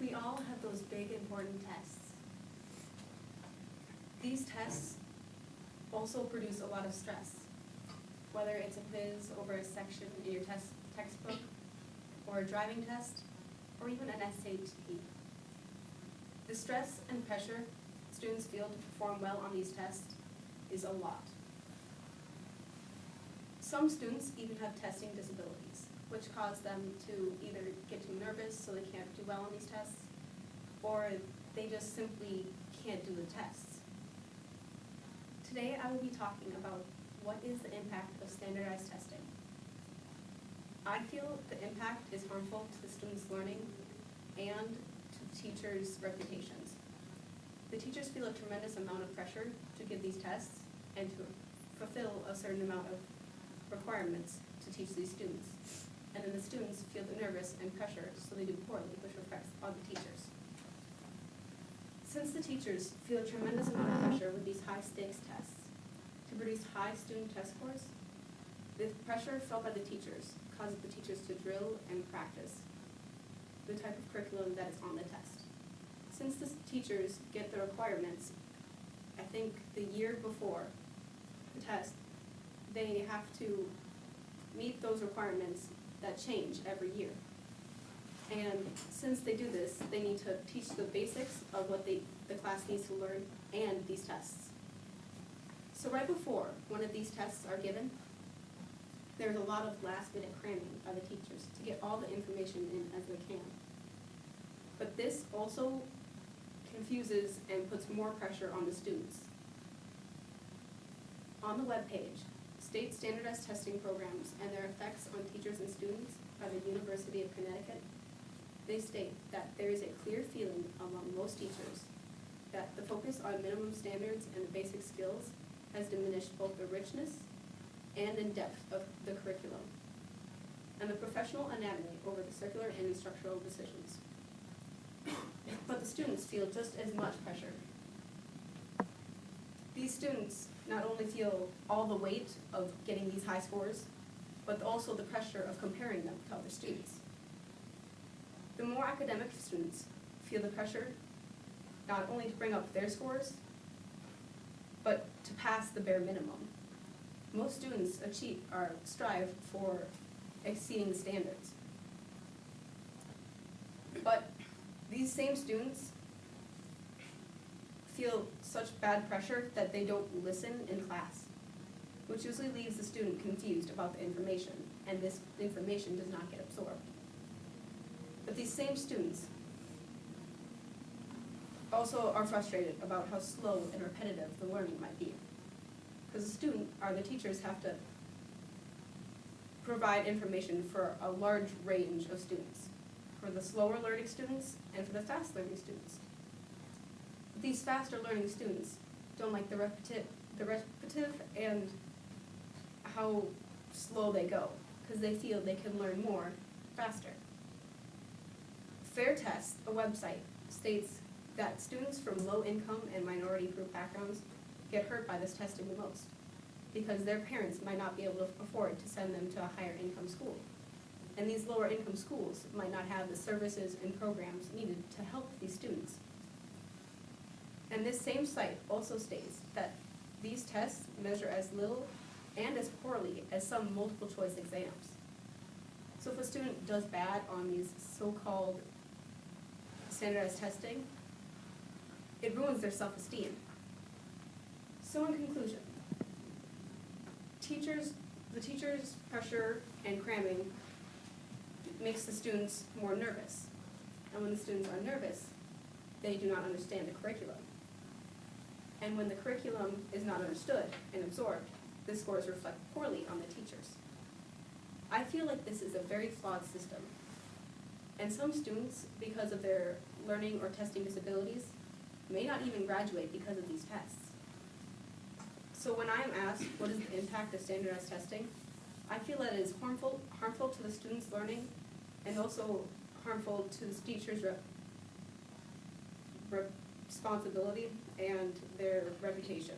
We all have those big important tests. These tests also produce a lot of stress, whether it's a quiz over a section in your textbook, or a driving test, or even an SAT. The stress and pressure students feel to perform well on these tests is a lot. Some students even have testing disabilities, which cause them to either get too nervous so they can't do well on these tests, or they just simply can't do the tests. Today I will be talking about what is the impact of standardized testing. I feel the impact is harmful to the students' learning and to the teachers' reputations. The teachers feel a tremendous amount of pressure to give these tests and to fulfill a certain amount of requirements to teach these students. And then the students feel the nervous and pressure, so they do poorly, which reflects on the teachers. Since the teachers feel a tremendous amount of pressure with these high-stakes tests to produce high student test scores, the pressure felt by the teachers causes the teachers to drill and practice the type of curriculum that is on the test. Since the teachers get the requirements, I think the year before the test, they have to meet those requirements that change every year. And since they do this, they need to teach the basics of what the class needs to learn and these tests. So right before one of these tests are given, there's a lot of last-minute cramming by the teachers to get all the information in as they can. But this also confuses and puts more pressure on the students. On the webpage, state standardized testing programs and their effects on teachers and students by the University of Connecticut, they state that there is a clear feeling among most teachers that the focus on minimum standards and the basic skills has diminished both the richness and in depth of the curriculum, and the professional anatomy over the circular and instructional decisions. But the students feel just as much pressure. These students not only feel all the weight of getting these high scores, but also the pressure of comparing them to other students. The more academic students feel the pressure not only to bring up their scores, but to pass the bare minimum. Most students strive for exceeding the standards. But these same students feel such bad pressure that they don't listen in class, which usually leaves the student confused about the information, and this information does not get absorbed. But these same students also are frustrated about how slow and repetitive the learning might be. Because the teachers have to provide information for a large range of students, for the slower learning students and for the fast learning students. But these faster learning students don't like the repetitive and how slow they go, because they feel they can learn more faster. Fair Test, a website, states that students from low income and minority group backgrounds get hurt by this testing the most, because their parents might not be able to afford to send them to a higher income school. And these lower income schools might not have the services and programs needed to help these students. And this same site also states that these tests measure as little and as poorly as some multiple choice exams. So if a student does bad on these so-called standardized testing, it ruins their self-esteem. So in conclusion, the teachers' pressure and cramming makes the students more nervous. And when the students are nervous, they do not understand the curriculum. And when the curriculum is not understood and absorbed, the scores reflect poorly on the teachers. I feel like this is a very flawed system. And some students, because of their learning or testing disabilities, may not even graduate because of these tests. So when I am asked what is the impact of standardized testing, I feel that it is harmful to the students' learning and also harmful to the teachers' responsibility and their reputation.